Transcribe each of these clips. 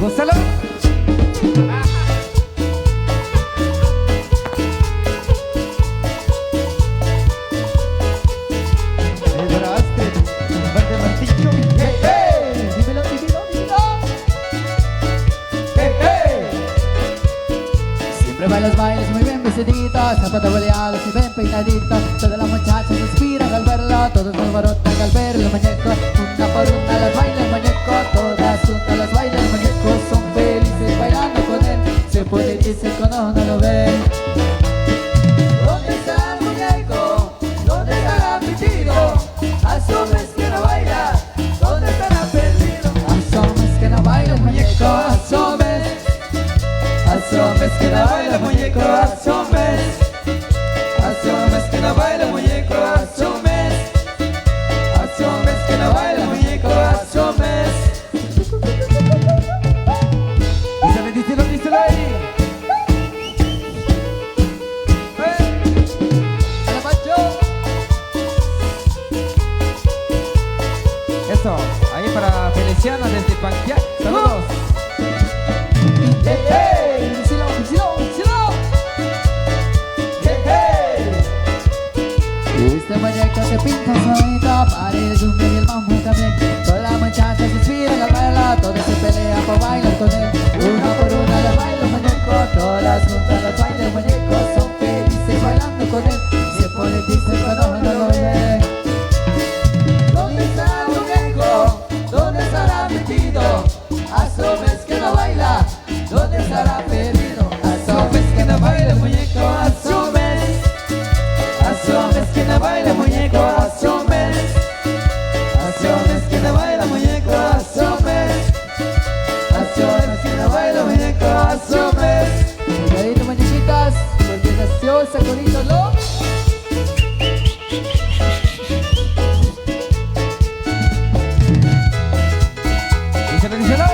Gózalo. Bailas, bailas muy bien vestidita, zapatos boleados y bien peinadita. Todas las muchachas se inspiran al verla, todos nos barotan al ver los muñecos. Una por una las baila el muñeco, todas juntas las baila el muñeco. Son felices bailando con él, se puede decir cuando no lo ven. ¿Dónde está el muñeco? ¿Dónde estará metido? Asomes que no baila, ¿dónde estará perdido? Asomes que no baila el muñeco, asomes. Asomes que no baila muñeco, asomes. Asomes que no baila muñeco, asomes. Asomes que no baila muñeco, asomes. Díselo ahí. ¡Hola, Pancho! Eso, ahí para Feliciano desde Panquiac. Saludos. Este muñeco que pinta solito parece un bebé, el mambo también. Todas las muchachas se inspiran al verla, todas se pelean por bailar con él. Una por una la baila el muñeco, todas juntas las baila el muñeco. Son felices bailando con él, se pone triste cuando no lo ven. ¿Dónde está el muñeco? ¿Dónde estará metido? Asomes que no baila, ¿dónde estará perdido? Asomes que no baila el muñeco, asomes. Asomes que no baila muñeco, asomes. Asomes que no baila muñeco, asomes. Asomes que no baila muñeco, asomes. Cuidadito muñequitas, porque nació ese corito lo. Díselo.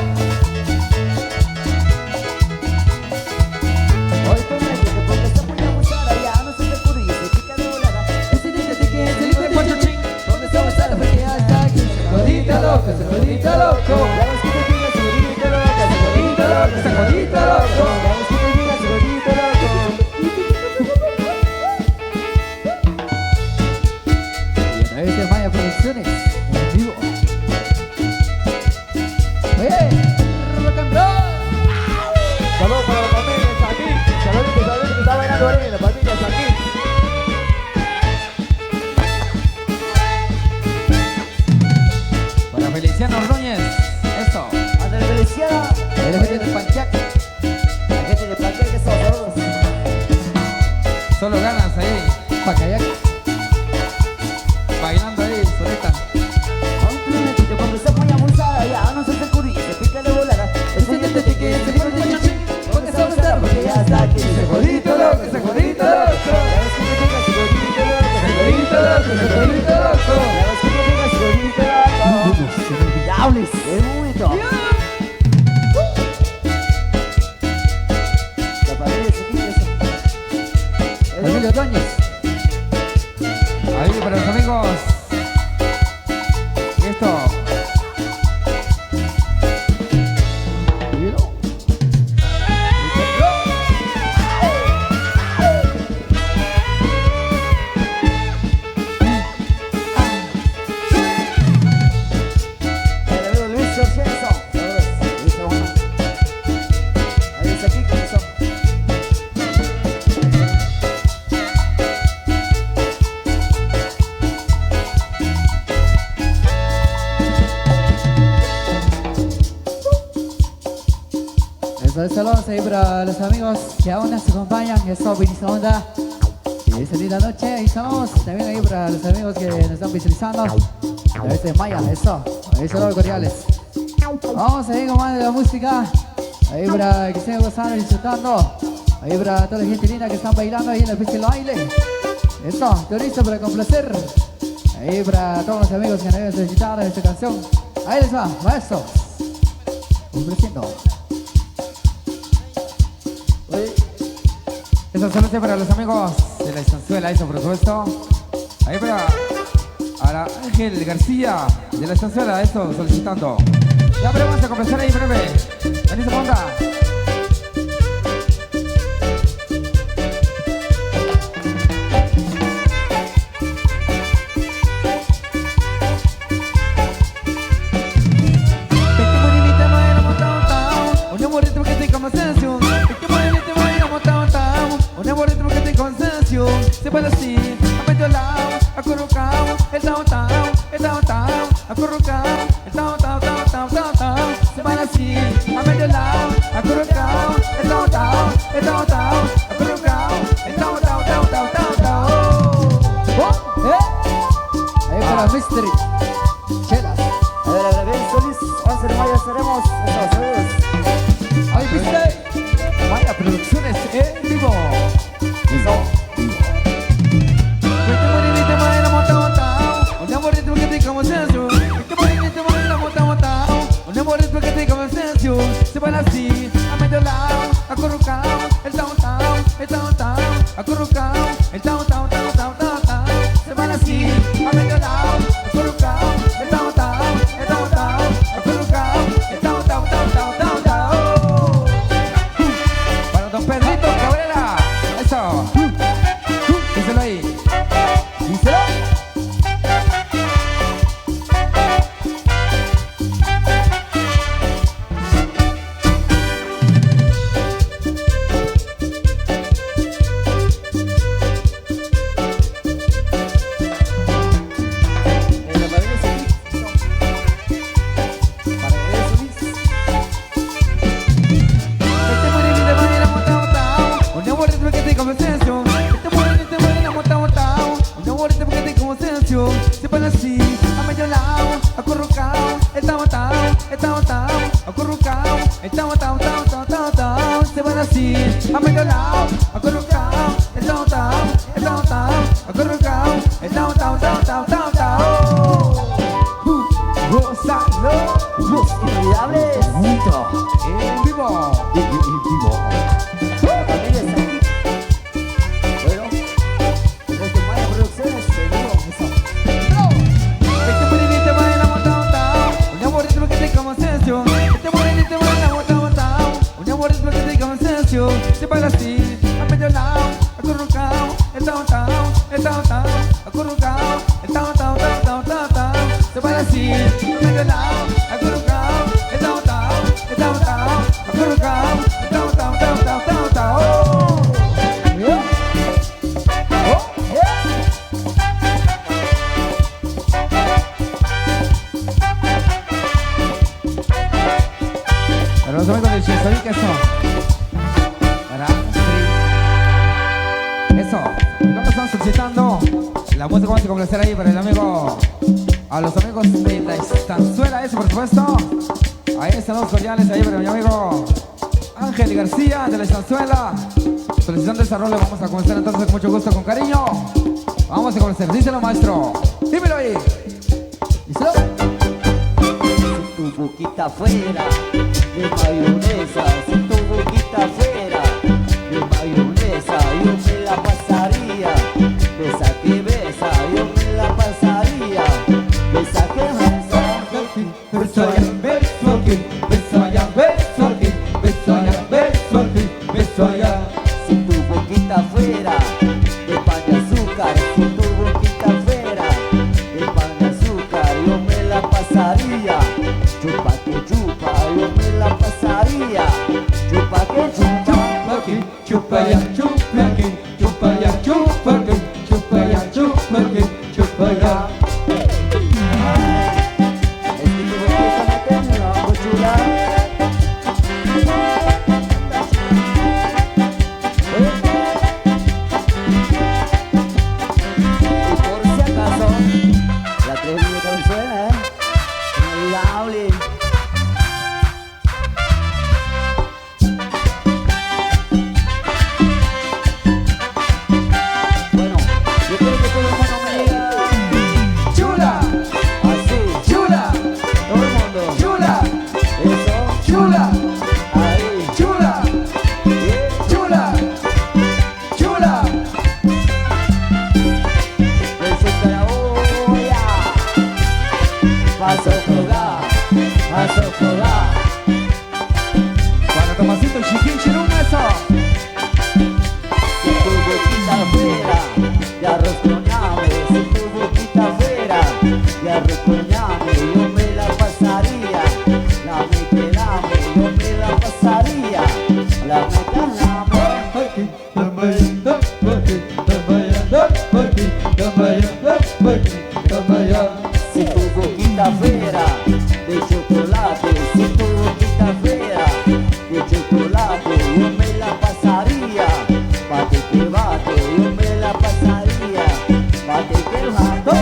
Hoy tu mente te pongas a muy abusada, ya no se te ocurre y se pica de volada. Ese niño te quiere, ese niño te quiere. ¿Dónde está abusada? Porque ya está aquí. Se jodita loco, se jodita loco. Ya ves que te digas, se jodita loca, se jodita loco, se jodita loco. Ya ves que te digas, se jodita loco. Y a través de Maya Producciones, en vivo. Oye, rock and roll. Saludos para la familia, está aquí. Saludos que está bailando ahí, la familia está aquí. Para Feliciano Ordóñez. Eso. Andrés Feliciano, Ahí la gente de Panchac. la gente de Panqueque que son saludos. Solo ganas ahí. Pacayac. Bailando ahí, solita. Aunque te cuando está muy abusada, ya no se te ocurre y se pica de volada. Ese niño te quiere, ese niño te quiere. ¿Dónde está abusada? Porque ya está aquí. Se jodito loco, se jodito loco. Ya ves que te digas, se jodito loco, se jodito loco, se jodito loco. Ya ves que te digas, se jodito loco. Inolvidables, es bonito. La familia es aquí, eso. Emilio Ordóñez. Ahí para los amigos. Y esto. El amigo Luis Orchenzo. Saludos, Luis Orchenzo. Ahí está aquí con eso. Eso es saludos ahí para los amigos que aún nos acompañan. Eso, Vinicius Onda. Y esta linda noche, ahí estamos. También ahí para los amigos que nos están visualizando. A través de Maya, eso. Ahí saludos cordiales. Vamos a ir con más de la música. Ahí para que estén gozando y disfrutando. Ahí para toda la gente linda que están bailando ahí en la pista del baile. Eso, estoy listo para complacer. Ahí para todos los amigos que nos deben solicitar esta canción. Ahí les va, maestro. Complaciendo. Eso saludos para los amigos de la estanzuela, eso por supuesto. Ahí para Ángel García de la estanzuela, eso solicitando. Ya veremos a comenzar ahí breve. Vení, se ponga. Se baila assim, a medio lado, acurrucado, el downtown, acurrucado, el downtown, se baila assim, a medio lado, acurrucado, el downtown, acurrucado, el downtown. Ahí para Mystery, chelas. A ver, bien, Solís, 11 de mayo estaremos en Estados Unidos. Ahí viste, Maya Producciones en vivo. Listo. Se baila así, a medio lado, acurrucado, el downtown, acurrucado, el downtown, se baila así, a medio lado, acurrucado, el downtown, acurrucado, el downtown. Para don Pedrito Cabrera. Eso. Díselo ahí. ¿Díselo? Se baila así, a medio lado, acurrucado, el downtown, acurrucado, el downtown, se baila así, a medio lado, acurrucado, el downtown, acurrucado, el downtown. Gózalo, Los inolvidables. en vivo. La familia está aquí. Bueno, desde Maya Producciones, seguimos. Este morenito baila downtown, un amor es lo que te como sensación. Este morenito baila downtown, un amor es lo que te como sensación. Se baila así, a medio lado, acurrucado, el downtown, acurrucado, el downtown. Se baila así, a medio lado, acurrucado, el downtown, acurrucado, el downtown. Para los amigos de Chisoy, que eso. ¿Verdad? Eso. ¿Cómo estamos solicitando? La música vamos a complacer ahí para el amigo. A los amigos de la estanzuela, eso por supuesto. Ahí saludos cordiales ahí para mi amigo Ángel García de la estanzuela. Solicitando esa rola, vamos a comenzar entonces con mucho gusto, con cariño. Vamos a comenzar, díselo maestro. Dímelo ahí. ¿Díselo? Si tu boquita fuera de mayonesa, si tu boquita fuera de mayonesa, yo me la pasaría. Besa que besa, yo me la pasaría. Besa que besa. Beso allá, beso aquí, beso allá, beso aquí, beso allá, beso aquí, beso allá. Si tu boquita fuera de pan de azúcar, si tu boquita fuera de pan de azúcar, yo me la pasaría. Chupa que chupa, yo me la pasaría. Chupa que chupa. Aquí, chupa allá, chupa aquí, chupa allá, chupa aquí, chupa allá, chupa aquí, chupa allá. Tomasito Chiquín Chirún, eso. Si tu boquita fuera de arroz con ñame, si tu boquita fuera de arroz con ñame, yo me la pasaría, la me quedame, yo me la pasaría, la me si tu boquita fuera de chocolate, si tu boquita fuera de chocolate, yo me la pasaría, bate que bate, yo me la pasaría, bate que bate.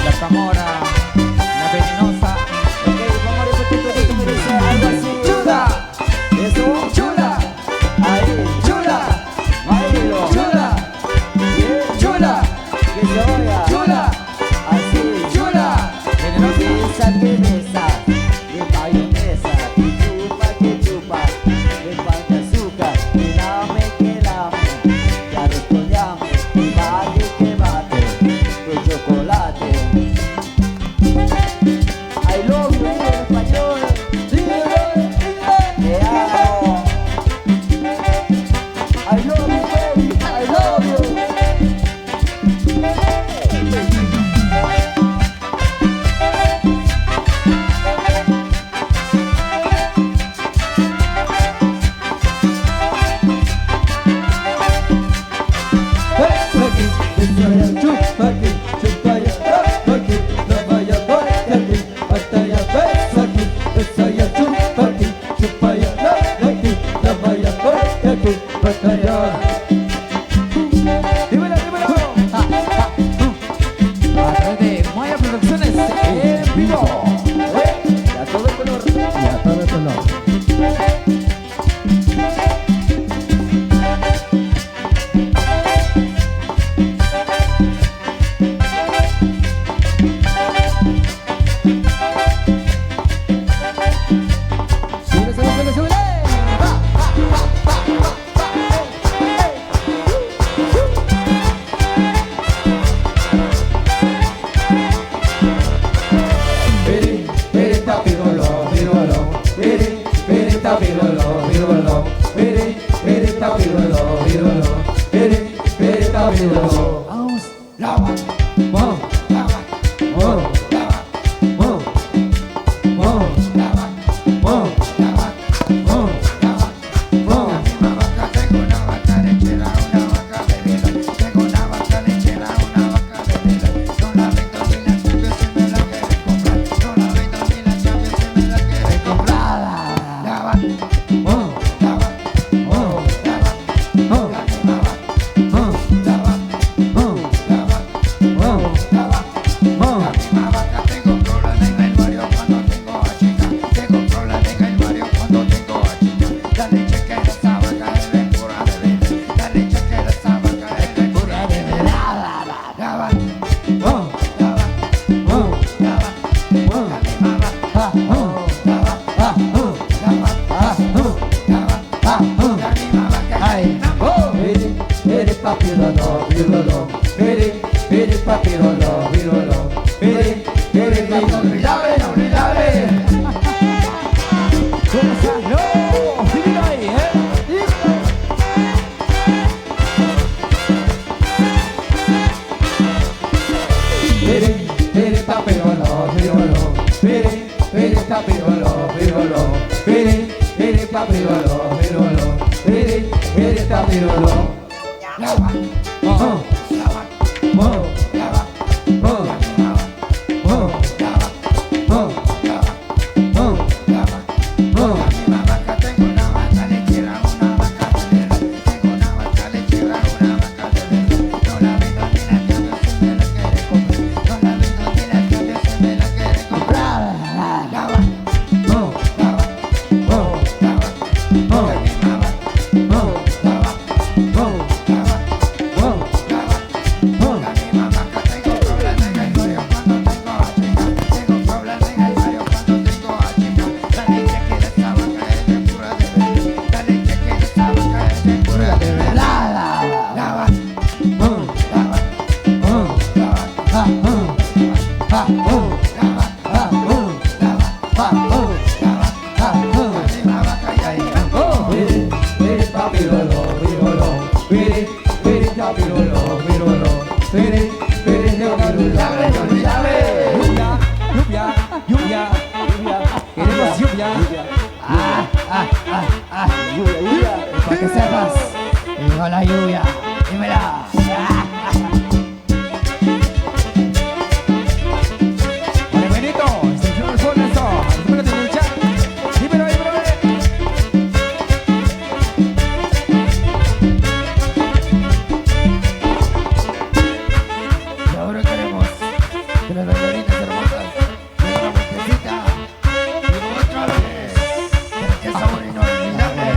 La Zamora, la venenosa. Chula, eso, chula, ahí, chula, bailo, chula, bien, chula, que se oiga, chula, así, chula. Venenosa. besa que besa, de mayonesa, que chupa, de pan de azúcar, que lame, de arroz con llame, que bate, de chocolate. I love you en español, te amo. I love you, baby, I love you. Dímelo, dímelo. A través de Maya Producciones en vivo. Y a todo color. Y a todo color. Súbele, súbele, súbele. Lluvia, queremos lluvia. Para que sepas, llegó la lluvia. Dímela. Vale, Benito, extensión del sol, eso. Dímelo en el chat. Dímelo ahí, brother. Y ahora queremos que las bailarinas hermosas den una vueltecita. Y otra vez, porque es sabor inolvidable.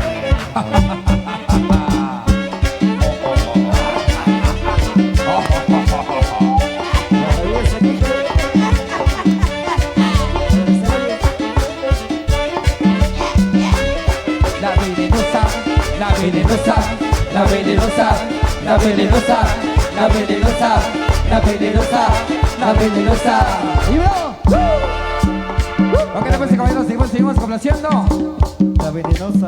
La venenosa, la venenosa, la venenosa, la venenosa, la venenosa, la venenosa, la venenosa. Ok, después seguimos complaciendo. La venenosa.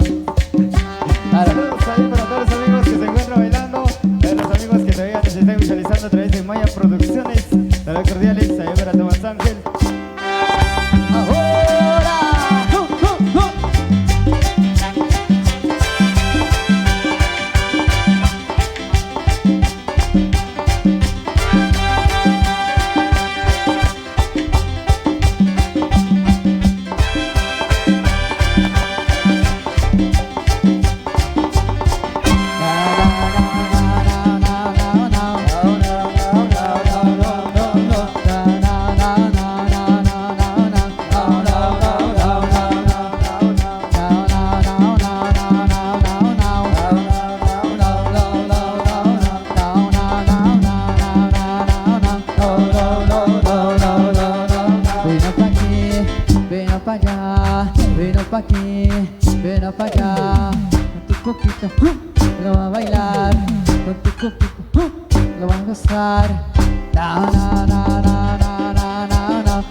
Saludos ahí para todos los amigos que se encuentran bailando, para los amigos que todavía nos están visualizando a través de Maya Producciones. Saludos cordiales ahí para Tomás Ángel. Ven pa' allá, con tu coquito, lo va a bailar, con tu coquito, lo va a gozar. Na na na na na na na na.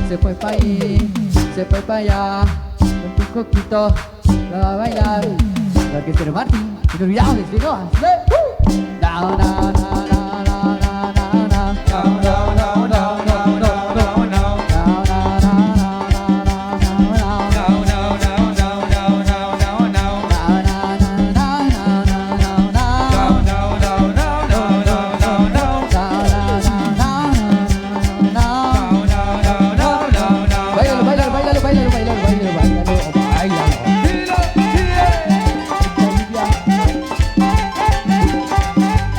Se fue pa' ahí, se fue pa' allá, con tu coquito, la va a bailar. La que tiene Martín, inolvidable, ¿no? Na na na na na na na na.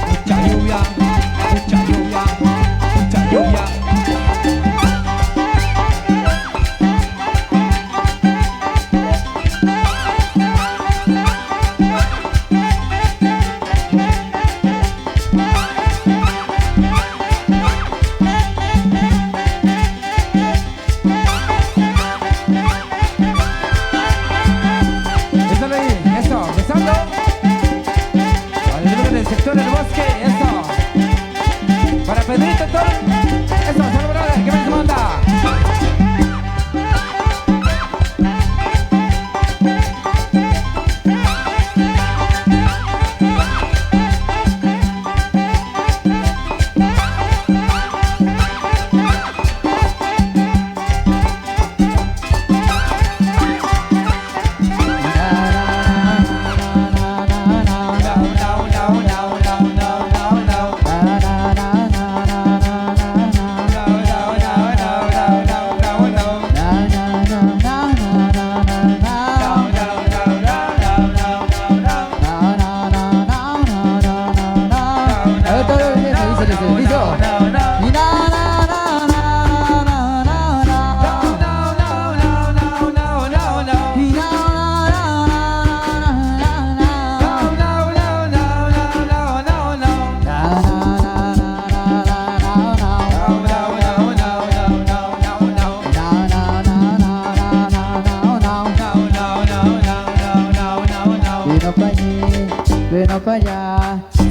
Mucha lluvia,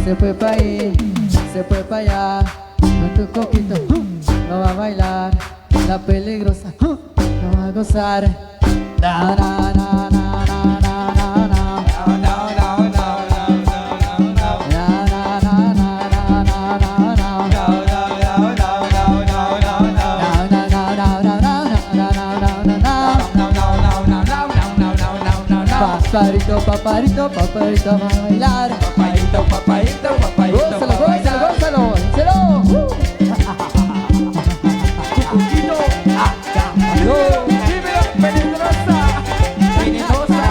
se fue pa' ahí, se fue pa' allá. Con tu coquito, no va a bailar. La peligrosa, no va a gozar. Na, na, na, na, na, na, na, na. Paparito, paparito, paparito, va a bailar. Papayito, papayito, papayito, Gózalo, gózalo, gózalo, díselo. Dímelo, peligrosa, peligrosa.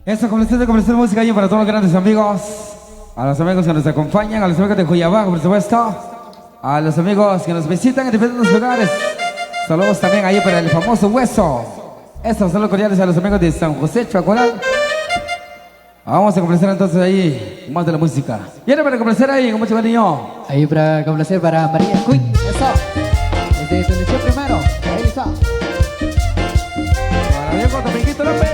Eso, complacer música ahí para todos los grandes amigos, a los amigos que nos acompañan, a los amigos de Cuyabá, por supuesto, a los amigos que nos visitan en diferentes lugares. Saludos también ahí para el famoso Hueso. Estos saludos cordiales a los amigos de San José, Chacualal. Vamos a complacer entonces ahí más de la música. Y ahora para complacer ahí, con mucho cariño. Ahí para complacer para María Queen. Eso. Desde tu lección primero. Ahí está. Para viejo Dominguito López.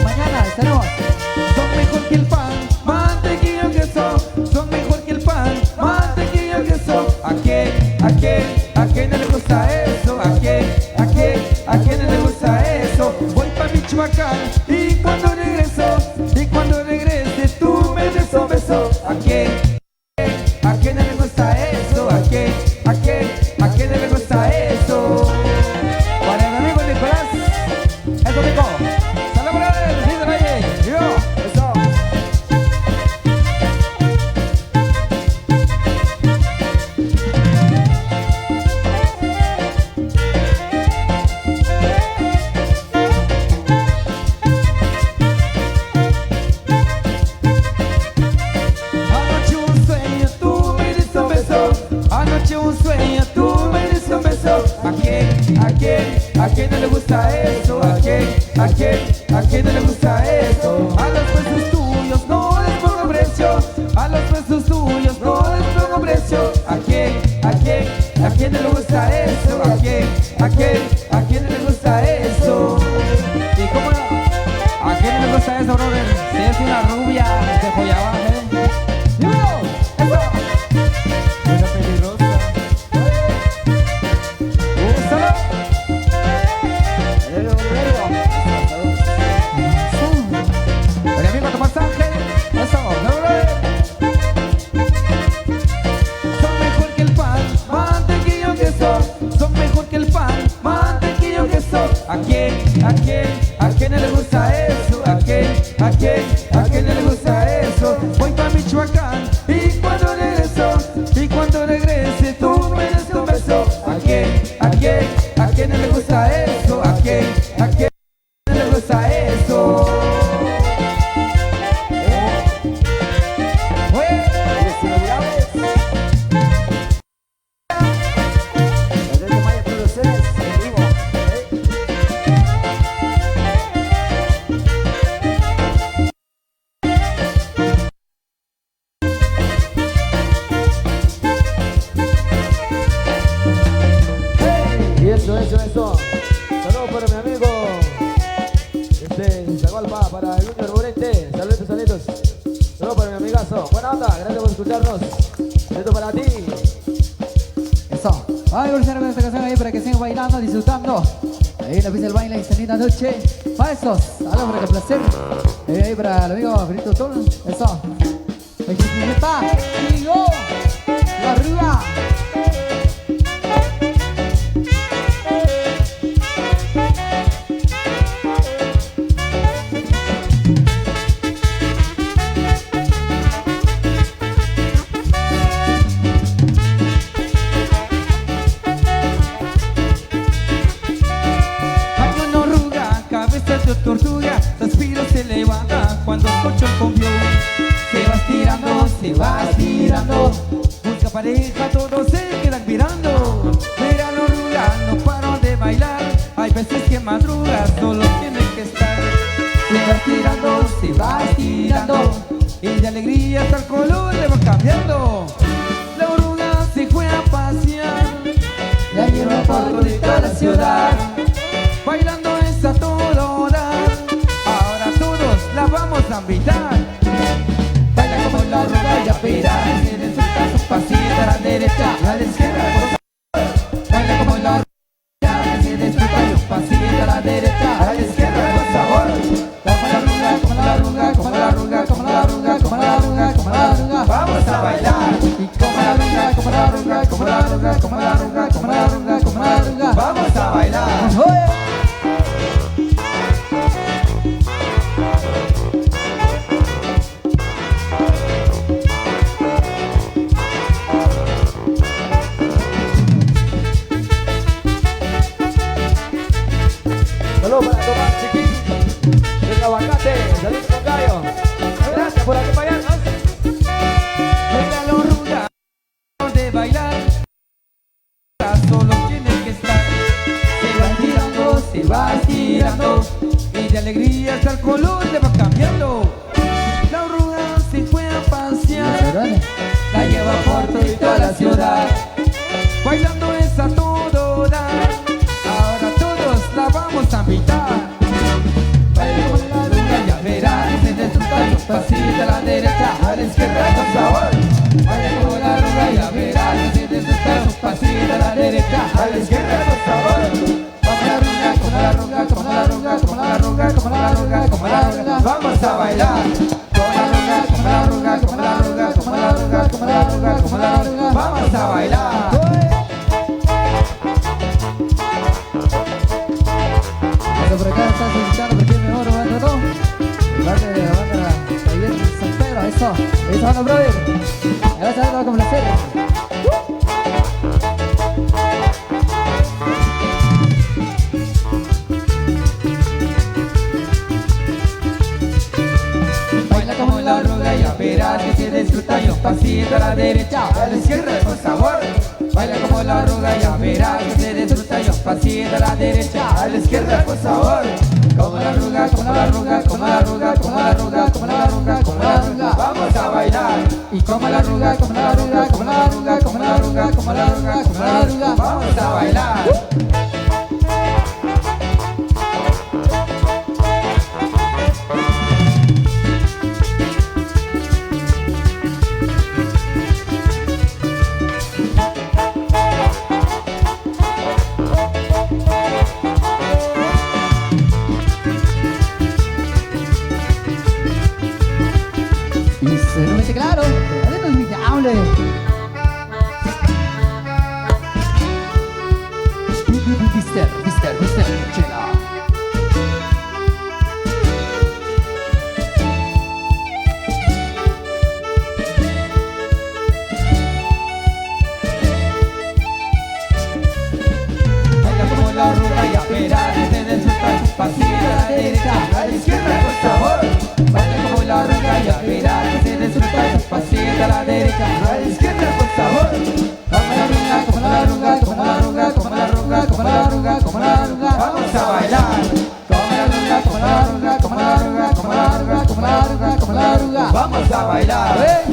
Mañana estaremos. Son mejor que el pan, mantequilla, queso. Son mejor que el pan, mantequilla, queso. ¿A quién no le gusta eso? ¿A quién no le gusta eso? Voy pa' Michoacán y cuando regrese tú me des un beso. ¿A quién no le gusta eso? ¿A quién no le gusta eso? Para el amigo Nicolás, es domingo. ¡Salud por él! ¡Dice Reyes! ¡Yo! ¡Eso! Anoche un sueño, tú me diste un beso. Anoche un sueño, tú me diste un beso. ¿A quién no le gusta eso? ¿A quién no le gusta eso? A los besos tuyos no les pongo precio. A los besos tuyos no les pongo precio. ¿A quién no le gusta eso? ¿A quién no le gusta eso? ¿Y cómo no? ¿A quién no le gusta eso, brother? Si es una rubia de Joyabá, Una peligrosa. Úsalo. El amigo Tomás Ángel. Eso, son mejor que el pan, mantequilla, queso. Son mejor que el pan, mantequilla, queso. ¿A quién no le gusta eso? ¿A quién no le gusta escucharnos. Esto para ti. Eso. Vamos a evolucionar con esta canción ahí para que sigan bailando, disfrutando. Ahí en la pista del baile esta linda noche. Maestros, algo para complacer. Ahí para el amigo Benito Tol. Eso. Digo, la arriba. Tortuga, suspiro se levanta cuando escucha el convión. Se va estirando, se va estirando. Busca pareja, todos se quedan mirando. Mira la oruga, no paro de bailar. Hay veces que madruga, solo tiene que estar. Se va estirando, se va estirando. Y de alegría hasta el color le va cambiando. La oruga se fue a pasear. La lleva por toda la ciudad. Bailando esa todo dar. Ahora todos la vamos a invitar. Baila como la oruga y aspira. Se disfruta su pasito a la derecha, a la izquierda. Baila como la oruga. Se disfruta su pasito a la derecha, a la izquierda con sabor. Como la oruga, como la oruga, como la oruga, como la oruga, como la oruga, como la oruga. Vamos a bailar. Y como la oruga, como la oruga, como la oruga, como la oruga, como la oruga, como la oruga. Vamos a bailar. Saludos para Tomás Chiquín, del Aguacate, saludos con Gallo. Gracias por acompañarnos. Mira la oruga de bailar. Solo tiene que estar. Se va estirando, se va estirando. Y de alegría hasta el color le va cambiando. La oruga se fue a pasear. La lleva por toda la ciudad. Bailando esa todo dar. Ahora todos la vamos a invitar. Baila con la oruga, ya verás. Se disfruta los pasitos a la derecha, a la izquierda con sabor. Baila con la oruga, ya verás. Se disfruta los pasitos a la derecha, a la izquierda con sabor. Como la oruga, como la oruga, como la oruga, como la oruga, como la oruga, como la oruga. Vamos a bailar. Como la oruga, como la oruga, como la oruga, como la oruga, como la oruga, como la oruga. Vamos a bailar. Por acá están solicitando porque es mejor banda, ¿no? Parte de la banda Taller San Pedro, eso van a brother. Ahora se va a complacer. Baila como la oruga y verás que se disfruta y un pasito a la derecha, a la izquierda con sabor. Baila como la oruga y verás que se disfruta y un pasito a la derecha, a la izquierda con sabor. Como la oruga, como la oruga, como la oruga, como la oruga, como la oruga, como la oruga. Vamos a bailar. Y como la oruga, como la oruga, como la oruga, como la oruga, como la oruga, como la oruga. Vamos a bailar. Excelente, claro. Adentro es inolvidable. Mister, chela. Baila como la oruga y verás que se disfruta su pasito a la derecha, a la izquierda con sabor. Baila como la oruga y verás que se disfruta su pasito a la derecha, a la izquierda con sabor. Como la oruga, como la oruga, como la oruga, como la oruga, como la oruga, como la oruga. Vamos a bailar. Como la oruga, como la oruga, como la oruga, como la oruga, como la oruga, como la oruga. Vamos a bailar.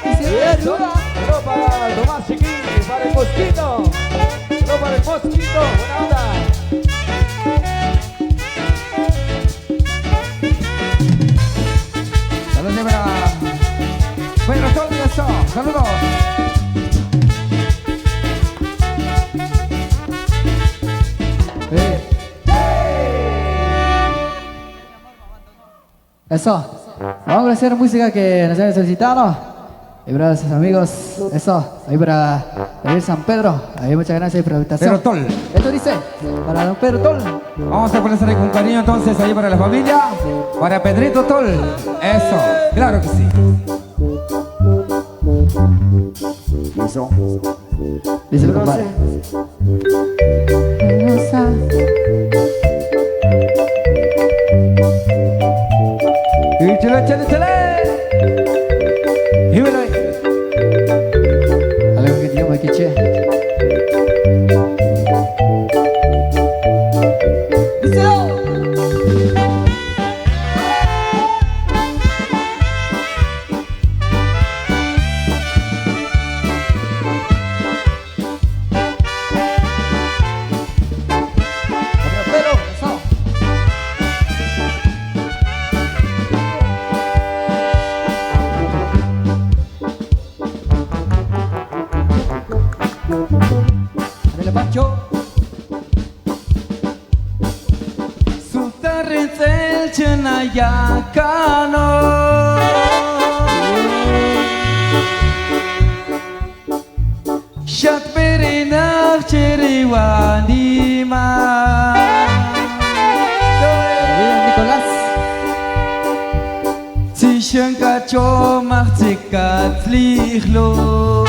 Y se ve arriba. Saludos para Tomás Chiquín, para el Mosquito. Saludos para el Mosquito, buena onda. Saludos para... Bueno, todo eso. Eso. Vamos a hacer música que nos han solicitado. Y para nuestros amigos, eso. Ahí para David San Pedro. Ahí muchas gracias por la invitación. Pedro Tol. Esto dice, para don Pedro Tol. Vamos a ponerse ahí con cariño entonces ahí para la familia. Para Pedrito Tol. Eso, claro que sí. Eso. Dice el compadre. Y chile, chile, chile. Y bueno, Algo que tenemos aquí, che. Adele Pancho. Sutarrenzel Chenayacano. Shat Perenach Cheriwanima. Nicolás. Zischen Kacho macht sich Katzlichlo.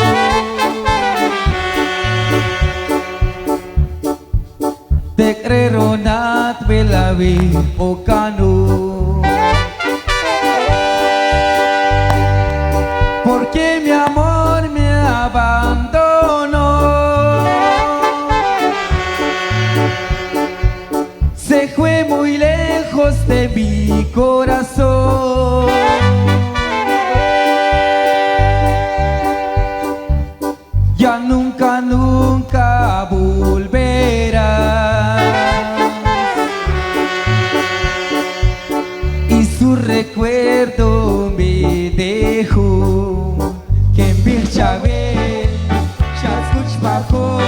Tekreronat Belawi Okano. Porque mi amor me abandonó. Se fue muy lejos de mi corazón. Ya nunca, nunca volverá. Y su recuerdo me dejó. Que en Birchabel, ya escuch bajo.